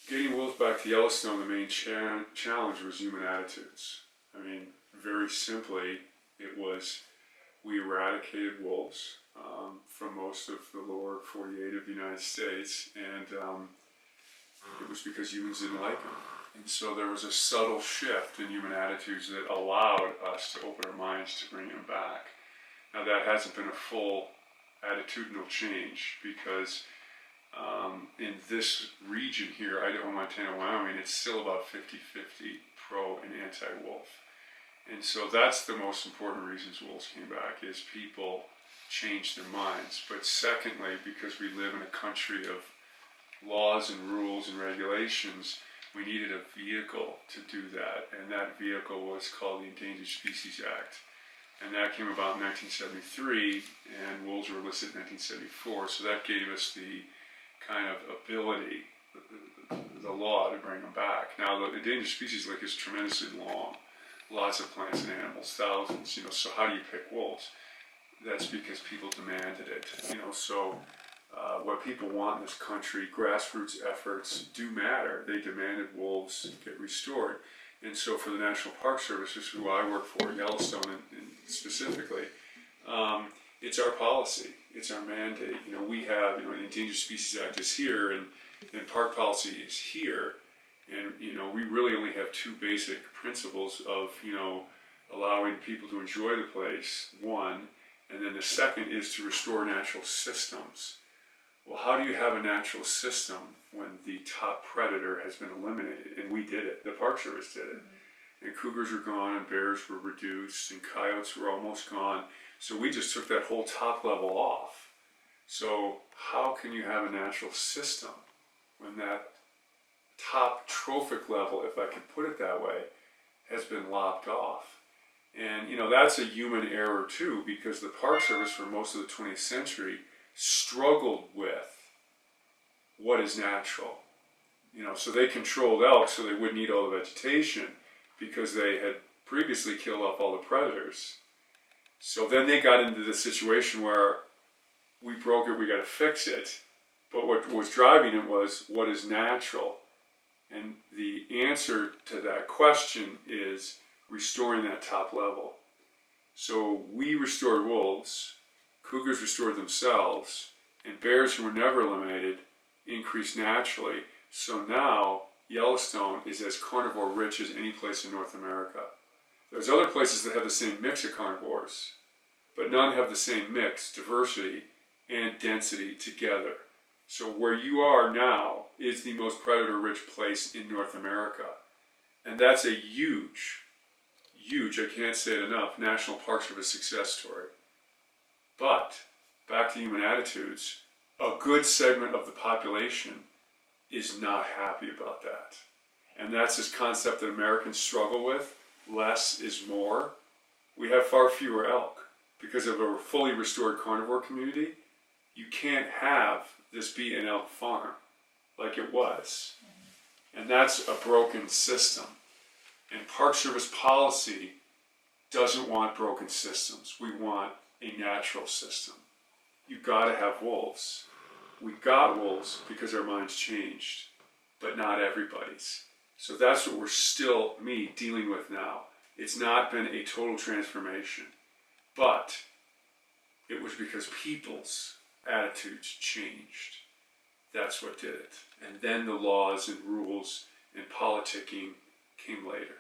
Getting wolves back to Yellowstone, the main challenge was human attitudes. I mean, very simply, it was we eradicated wolves from most of the lower 48 of the United States, and it was because humans didn't like them. And so there was a subtle shift in human attitudes that allowed us to open our minds to bring them back. Now, that hasn't been a full attitudinal change because in this region here, Idaho, Montana, Wyoming, it's still about 50-50 pro and anti-wolf. And so that's the most important reasons wolves came back, is people changed their minds. But secondly, because we live in a country of laws and rules and regulations, we needed a vehicle to do that. And that vehicle was called the Endangered Species Act. And that came about in 1973, and wolves were listed in 1974. So that gave us the kind of ability, the law to bring them back. Now, the endangered species list is tremendously long. Lots of plants and animals, thousands, so how do you pick wolves? That's because people demanded it, so what people want in this country, grassroots efforts do matter. They demanded wolves get restored. And so for the National Park Service, which is who I work for, Yellowstone and specifically, it's our policy, it's our mandate. We have, the Endangered Species Act is here, and park policy is here. And, we really only have two basic principles of, allowing people to enjoy the place, one, and then the second is to restore natural systems. Well, how do you have a natural system when the top predator has been eliminated? And we did it. The Park Service did it. And cougars were gone, and bears were reduced, and coyotes were almost gone. So we just took that whole top level off. So how can you have a natural system when that top trophic level, if I can put it that way, has been lopped off? And that's a human error too, because the Park Service for most of the 20th century struggled with what is natural. So they controlled elk so they wouldn't eat all the vegetation because they had previously killed off all the predators. So then they got into the situation where we broke it, we got to fix it. But what was driving it was what is natural. And the answer to that question is restoring that top level. So we restored wolves, cougars restored themselves, and bears who were never eliminated increased naturally. So now Yellowstone is as carnivore rich as any place in North America. There's other places that have the same mix of carnivores, but none have the same mix, diversity, and density together. So where you are now is the most predator-rich place in North America. And that's a huge, I can't say it enough, National Park Service success story. But, back to human attitudes, a good segment of the population is not happy about that. And that's this concept that Americans struggle with, less is more. We have far fewer elk. Because of a fully restored carnivore community, you can't have this be an elk farm like it was. And that's a broken system. And Park Service policy doesn't want broken systems. We want a natural system. You've got to have wolves. We got wolves because our minds changed, but not everybody's. So that's what we're still, dealing with now. It's not been a total transformation, but it was because people's attitudes changed. That's what did it. And then the laws and rules and politicking came later.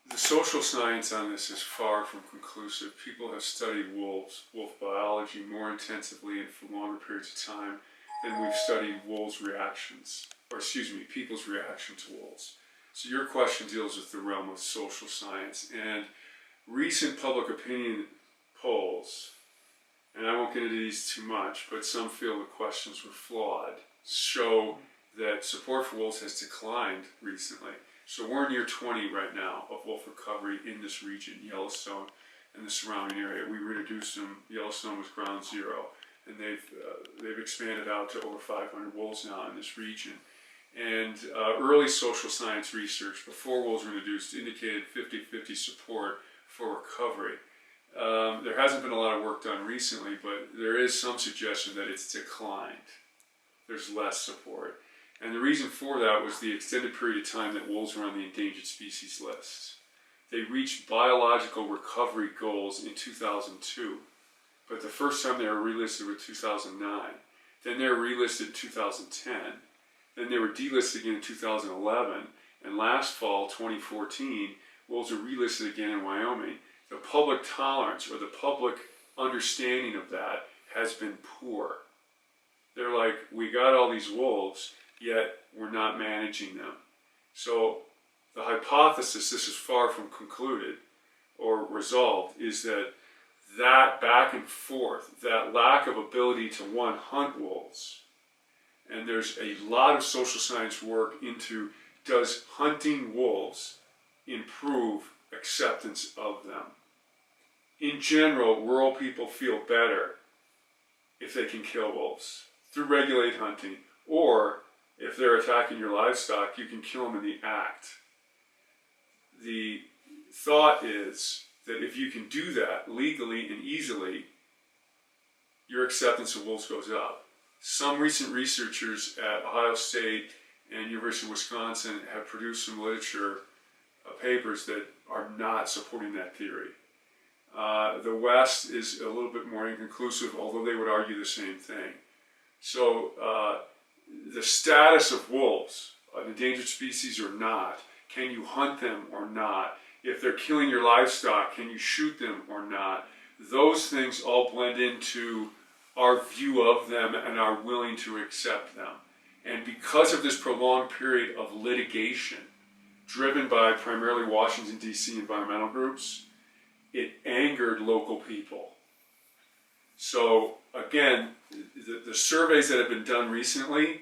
The social science on this is far from conclusive. People have studied wolf biology more intensively and for longer periods of time than we've studied people's reaction to wolves. So your question deals with the realm of social science, and recent public opinion polls, and I won't get into these too much, but some feel the questions were flawed, show that support for wolves has declined recently. So we're near 20 right now of wolf recovery in this region, Yellowstone and the surrounding area. We reduced them. Yellowstone was ground zero, and they've expanded out to over 500 wolves now in this region. And early social science research before wolves were introduced indicated 50-50 support for recovery. There hasn't been a lot of work done recently, but there is some suggestion that it's declined. There's less support. And the reason for that was the extended period of time that wolves were on the endangered species list. They reached biological recovery goals in 2002, but the first time they were relisted was 2009. Then they were relisted in 2010. Then they were delisted again in 2011. And last fall, 2014, wolves were relisted again in Wyoming. The public tolerance or the public understanding of that has been poor. They're like, we got all these wolves, yet we're not managing them. So the hypothesis, this is far from concluded or resolved, is that back and forth, that lack of ability to, one, hunt wolves, and there's a lot of social science work into, does hunting wolves improve acceptance of them? In general, rural people feel better if they can kill wolves through regulated hunting, or if they're attacking your livestock, you can kill them in the act. The thought is that if you can do that legally and easily, your acceptance of wolves goes up. Some recent researchers at Ohio State and University of Wisconsin have produced some literature, papers that are not supporting that theory. The West is a little bit more inconclusive, although they would argue the same thing. So the status of wolves, an endangered species or not, can you hunt them or not? If they're killing your livestock, can you shoot them or not? Those things all blend into our view of them and are willing to accept them. And because of this prolonged period of litigation, driven by primarily Washington, D.C. environmental groups, it angered local people. So again, the surveys that have been done recently,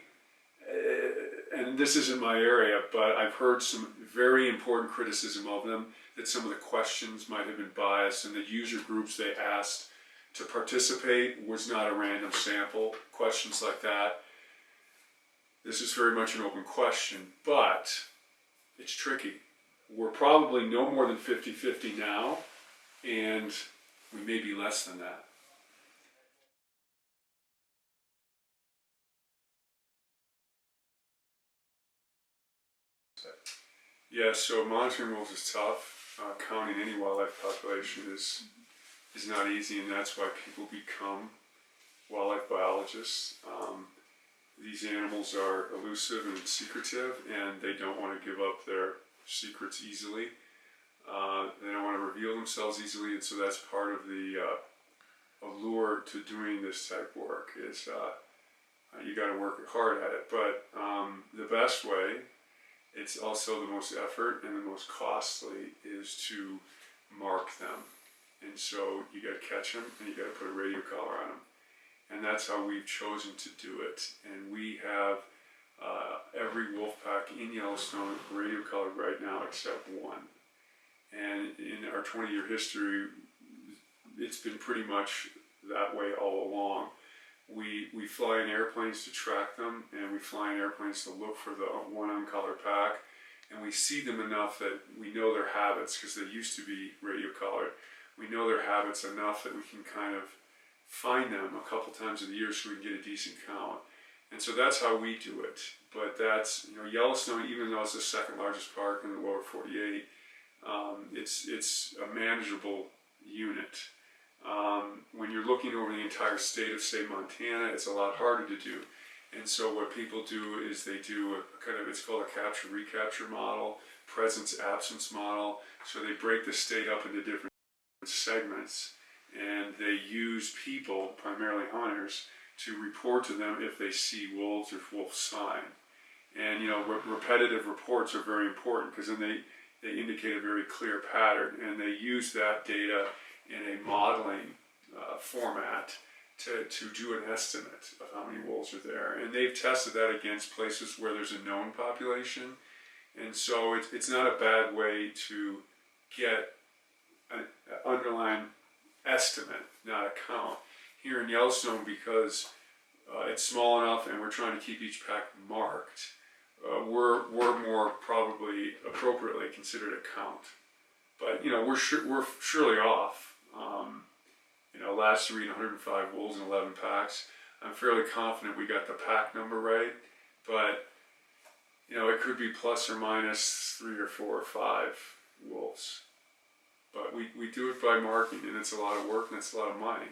and this isn't my area, but I've heard some very important criticism of them, that some of the questions might have been biased, and the user groups they asked to participate was not a random sample, questions like that. This is very much an open question, but it's tricky. We're probably no more than 50-50 now, and we may be less than that. Yeah, so monitoring wolves is tough. Counting any wildlife population is not easy, and that's why people become wildlife biologists. These animals are elusive and secretive, and they don't want to give up their secrets easily. They don't want to reveal themselves easily, and so that's part of the allure to doing this type of work is you got to work hard at it. But the best way, it's also the most effort and the most costly, is to mark them. And so you got to catch them and you got to put a radio collar on them. And that's how we've chosen to do it. And we have every wolf pack in Yellowstone radio collared right now except one. And in our 20-year history, it's been pretty much that way all along. We fly in airplanes to track them, and we fly in airplanes to look for the one uncollared pack, and we see them enough that we know their habits, because they used to be radio collared. We know their habits enough that we can kind of find them a couple times of the year so we can get a decent count. And so that's how we do it. But that's, Yellowstone, even though it's the second largest park in the lower 48, it's a manageable unit. When you're looking over the entire state of, say, Montana, it's a lot harder to do. And so what people do is they do a kind of, it's called a capture-recapture model, presence-absence model. So they break the state up into different segments, and they use people, primarily hunters, to report to them if they see wolves or wolf sign. And repetitive reports are very important, because then they indicate a very clear pattern, and they use that data in a modeling format to do an estimate of how many wolves are there. And they've tested that against places where there's a known population. And so it's not a bad way to get an underlying estimate, not a count. Here in Yellowstone, because it's small enough and we're trying to keep each pack marked, we're more probably appropriately considered a count. But we're surely off. Last year we had 105 wolves in 11 packs. I'm fairly confident we got the pack number right, but it could be plus or minus 3 or 4 or 5 wolves. But we do it by marking, and it's a lot of work and it's a lot of money.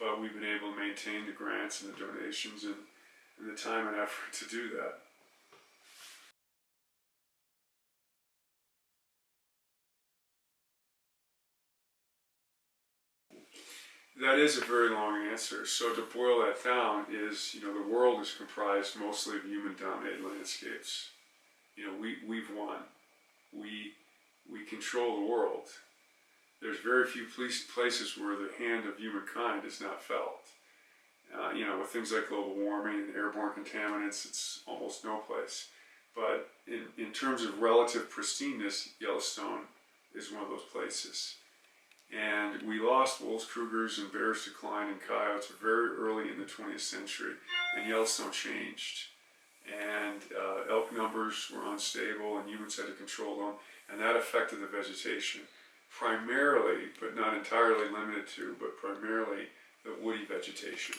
But we've been able to maintain the grants and the donations and the time and effort to do that. That is a very long answer. So to boil that down is, the world is comprised mostly of human-dominated landscapes. We've won. We control the world. There's very few places where the hand of humankind is not felt. With things like global warming and airborne contaminants, it's almost no place. But in terms of relative pristineness, Yellowstone is one of those places. And we lost wolves, cougars, and bears declined, and coyotes very early in the 20th century, and Yellowstone changed. And elk numbers were unstable, and humans had to control them, and that affected the vegetation. Primarily, but not entirely limited to, but primarily the woody vegetation.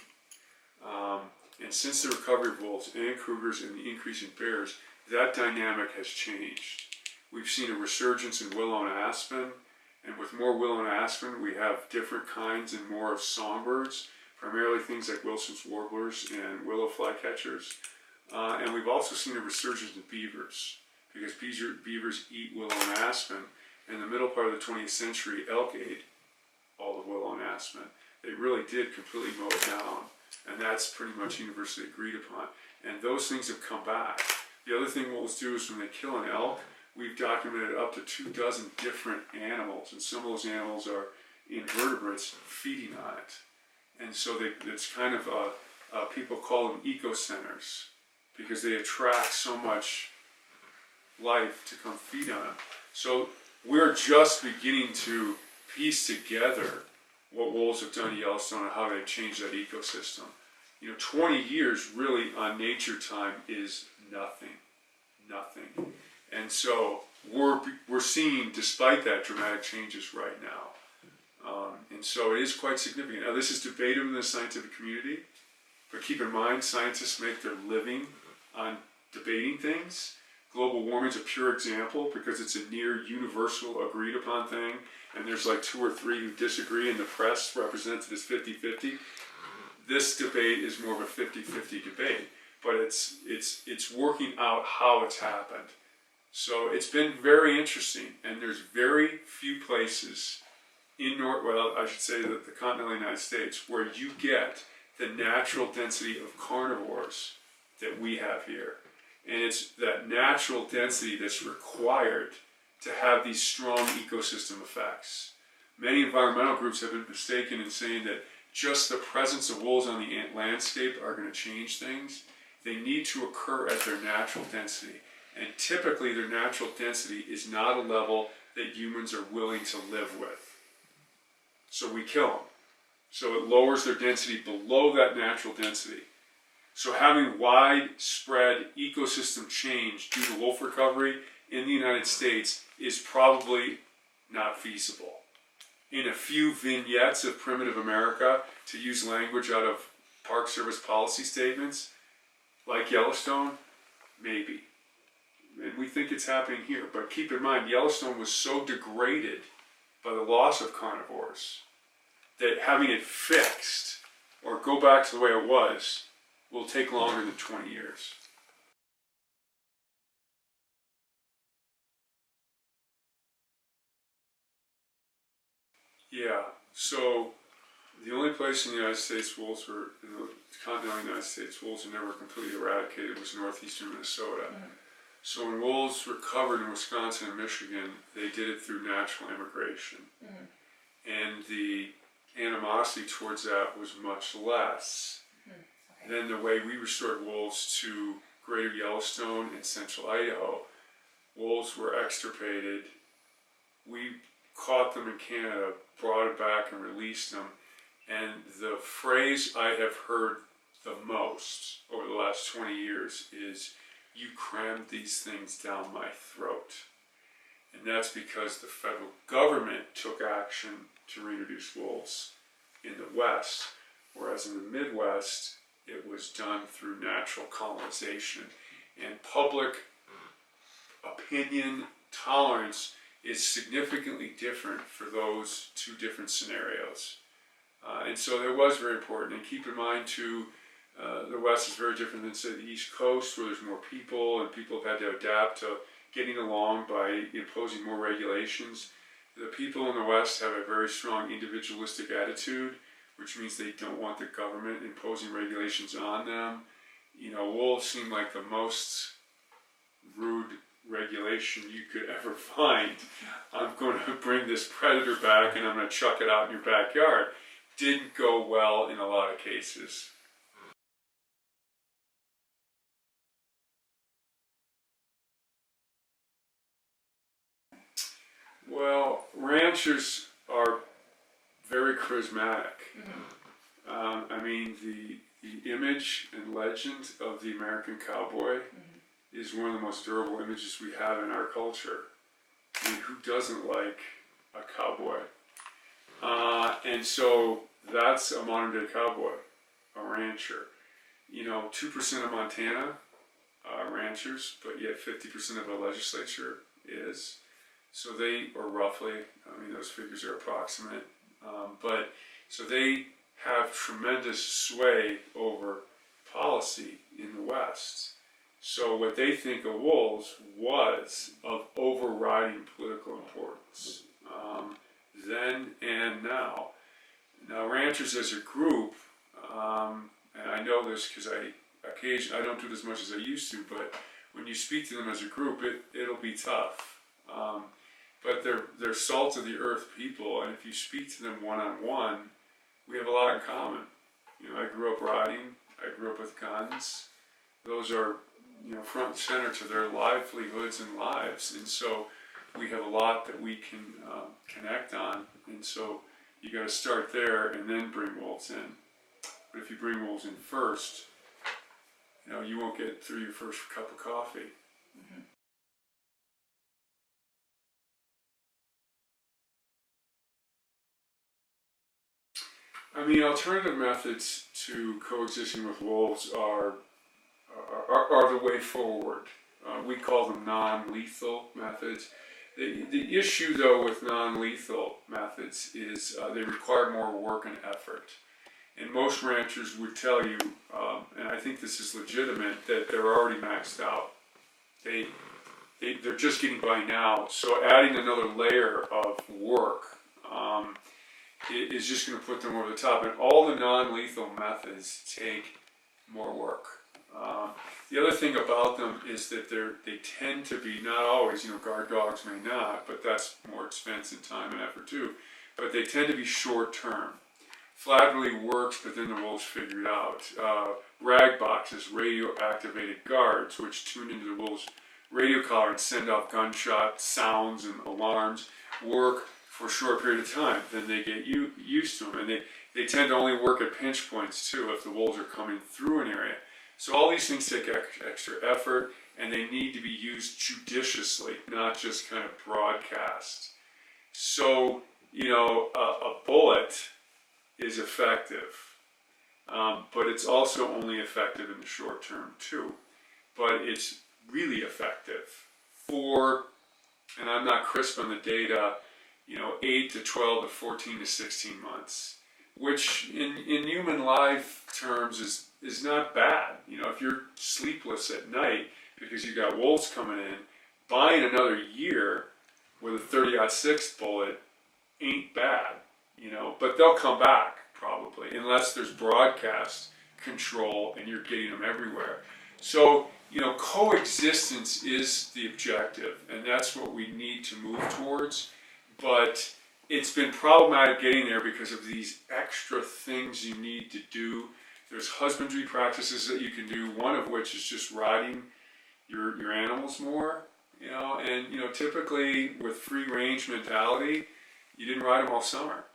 And since the recovery of wolves and cougars and the increase in bears, that dynamic has changed. We've seen a resurgence in willow and aspen, and with more willow and aspen, we have different kinds and more of songbirds, primarily things like Wilson's warblers and willow flycatchers. And we've also seen a resurgence in beavers, because beavers eat willow and aspen. In the middle part of the 20th century, elk ate all the willow and aspen. They really did completely mow it down, and that's pretty much universally agreed upon. And those things have come back. The other thing wolves do is when they kill an elk, we've documented up to 24 different animals, and some of those animals are invertebrates feeding on it. And so it's kind of, people call them eco-centers, because they attract so much life to come feed on them. So we're just beginning to piece together what wolves have done to Yellowstone and how they've changed that ecosystem. 20 years really on nature time is nothing. And so we're seeing, despite that, dramatic changes right now. And so it is quite significant. Now, this is debated in the scientific community, but keep in mind, scientists make their living on debating things. Global warming is a pure example because it's a near universal agreed upon thing, and there's like 2 or 3 who disagree, and the press represents it as 50-50. This debate is more of a 50-50 debate, but it's working out how it's happened. So it's been very interesting, and there's very few places in the continental United States where you get the natural density of carnivores that we have here. And it's that natural density that's required to have these strong ecosystem effects. Many environmental groups have been mistaken in saying that just the presence of wolves on the landscape are going to change things. They need to occur at their natural density. And typically their natural density is not a level that humans are willing to live with. So we kill them. So it lowers their density below that natural density. So having widespread ecosystem change due to wolf recovery in the United States is probably not feasible. In a few vignettes of primitive America, to use language out of Park Service policy statements, like Yellowstone, maybe. And we think it's happening here. But keep in mind, Yellowstone was so degraded by the loss of carnivores that having it fixed or go back to the way it was will take longer than 20 years. Yeah, so the only place in the United States wolves were, in the continental United States, wolves were never completely eradicated was northeastern Minnesota. So when wolves recovered in Wisconsin and Michigan, they did it through natural immigration. And the animosity towards that was much less than the way we restored wolves to greater Yellowstone and central Idaho. Wolves were extirpated. We caught them in Canada, brought it back and released them. And the phrase I have heard the most over the last 20 years is, "You crammed these things down my throat." And that's because the federal government took action to reintroduce wolves in the West, whereas in the Midwest, it was done through natural colonization. And public opinion tolerance is significantly different for those two different scenarios. And so that was very important. And keep in mind, too, the West is very different than, say, the East Coast, where there's more people and people have had to adapt to getting along by imposing more regulations. The people in the West have a very strong individualistic attitude, which means they don't want the government imposing regulations on them. You know, wolves seem like the most rude regulation you could ever find. I'm going to bring this predator back and I'm going to chuck it out in your backyard. Didn't go well in a lot of cases. Well, ranchers are very charismatic. I mean, the image and legend of the American cowboy is one of the most durable images we have in our culture. I mean, who doesn't like a cowboy? And so that's a modern day cowboy, a rancher. You know, 2% of Montana are ranchers, but yet 50% of the legislature is. So they, or roughly, I mean, those figures are approximate, but so they have tremendous sway over policy in the West. So what they think of wolves was of overriding political importance, then and now. Now, ranchers as a group, and I know this because I don't do it as much as I used to, but when you speak to them as a group, it'll be tough. But they're salt of the earth people, and if you speak to them one-on-one, we have a lot in common. You know, I grew up riding, I grew up with guns. Those are, you know, front and center to their livelihoods and lives, and so we have a lot that we can connect on, and so you got to start there and then bring wolves in. But if you bring wolves in first, you know, you won't get through your first cup of coffee. I mean, alternative methods to coexisting with wolves are the way forward. We call them non-lethal methods. The issue, though, with non-lethal methods is they require more work and effort. And most ranchers would tell you, and I think this is legitimate, that they're already maxed out. They're just getting by now. So adding another layer of work is just going to put them over the top. And all the non-lethal methods take more work. The other thing about them is that they tend to be, not always, you know, guard dogs may not, but that's more expense and time and effort too, but they tend to be short term. Flat really works, but then the wolves figure it out. Rag boxes, radio activated guards, which tune into the wolves' radio collar and send off gunshot sounds and alarms, work for a short period of time. Then they get used to them, and they tend to only work at pinch points too if the wolves are coming through an area. So all these things take extra effort, and they need to be used judiciously, not just kind of broadcast. So, you know, a bullet is effective, but it's also only effective in the short term too. But it's really effective for, and I'm not crisp on the data, you know, 8 to 12 to 14 to 16 months, which in human life terms is not bad. You know, if you're sleepless at night because you got wolves coming in, buying another year with a 30-06 bullet ain't bad, you know, but they'll come back probably unless there's broadcast control and you're getting them everywhere. So, you know, coexistence is the objective, and that's what we need to move towards, but it's been problematic getting there because of these extra things you need to do. There's husbandry practices that you can do, one of which is just riding your animals more, you know, and, you know, typically with free range mentality, you didn't ride them all summer.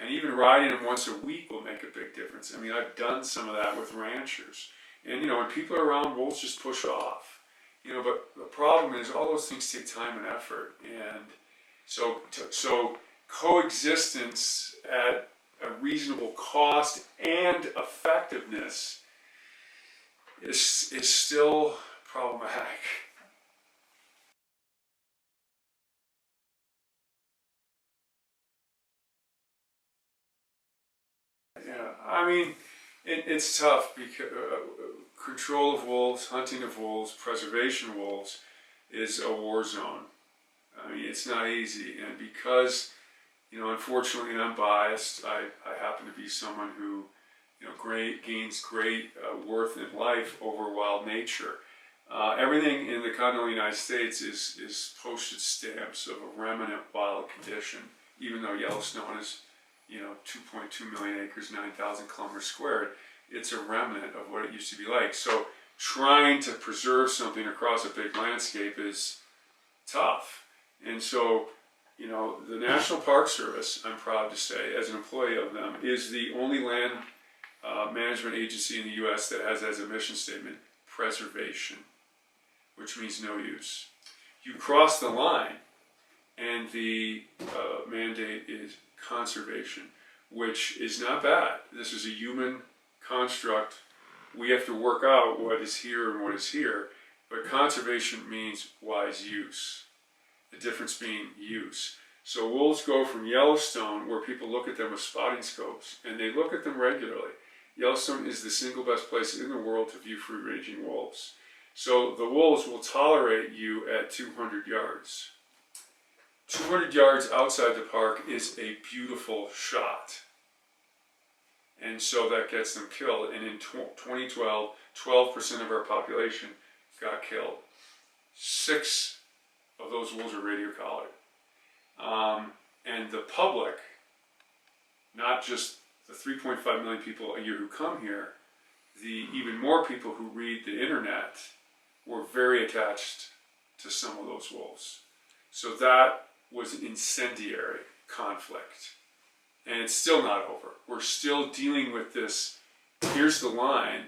And even riding them once a week will make a big difference. I mean, I've done some of that with ranchers. And, you know, when people are around, wolves just push off. But the problem is all those things take time and effort, and so coexistence at a reasonable cost and effectiveness is still problematic. Yeah, I mean, it's tough because control of wolves, hunting of wolves, preservation of wolves is a war zone. I mean, it's not easy, and because unfortunately, and I'm biased, I happen to be someone who gains great worth in life over wild nature. Everything in the continental United States is postage stamps of a remnant wild condition, even though Yellowstone is 2.2 million acres, 9,000 kilometers squared. It's a remnant of what it used to be like. So trying to preserve something across a big landscape is tough. And so, the National Park Service, I'm proud to say, as an employee of them, is the only land management agency in the U.S. that has as a mission statement preservation, which means no use. You cross the line, and the mandate is conservation, which is not bad. This is a human construct. We have to work out what is here and what is here, but conservation means wise use. The difference being use. So wolves go from Yellowstone, where people look at them with spotting scopes, and they look at them regularly. Yellowstone is the single best place in the world to view free-ranging wolves. So the wolves will tolerate you at 200 yards. 200 yards outside the park is a beautiful shot. And so that gets them killed. And in 2012, 12% of our population got killed. 6 of those wolves are radio-collared. And the public, not just the 3.5 million people a year who come here, the even more people who read the internet were very attached to some of those wolves. So that was an incendiary conflict. And it's still not over. We're still dealing with this. Here's the line.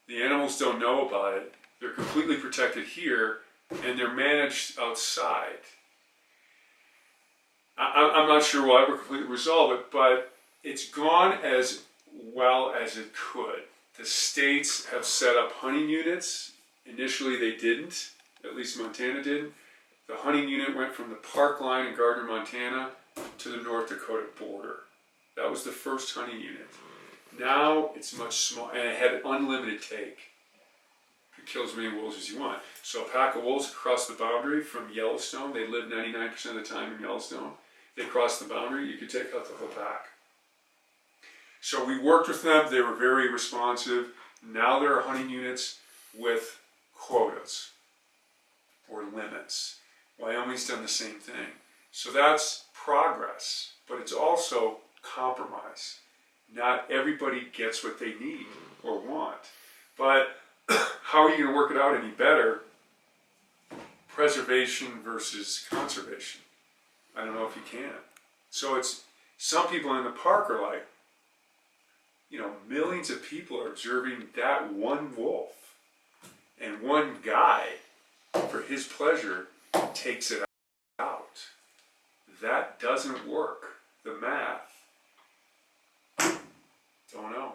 The animals don't know about it. They're completely protected here, and they're managed outside. I'm not sure we'll ever completely resolve it, but it's gone as well as it could. The states have set up hunting units. Initially they didn't, at least Montana didn't. The hunting unit went from the park line in Gardner, Montana to the North Dakota border. That was the first hunting unit. Now it's much smaller, and it had unlimited take. You kill as many wolves as you want. So a pack of wolves across the boundary from Yellowstone, they live 99% of the time in Yellowstone. They cross the boundary, you could take out the whole pack. So we worked with them, they were very responsive. Now there are hunting units with quotas or limits. Wyoming's done the same thing. So that's progress, but it's also compromise. Not everybody gets what they need or want. But how are you going to work it out any better? Preservation versus conservation. I don't know if you can. So it's, some people in the park are like, millions of people are observing that one wolf. And one guy, for his pleasure, takes it out. That doesn't work. The math, don't know.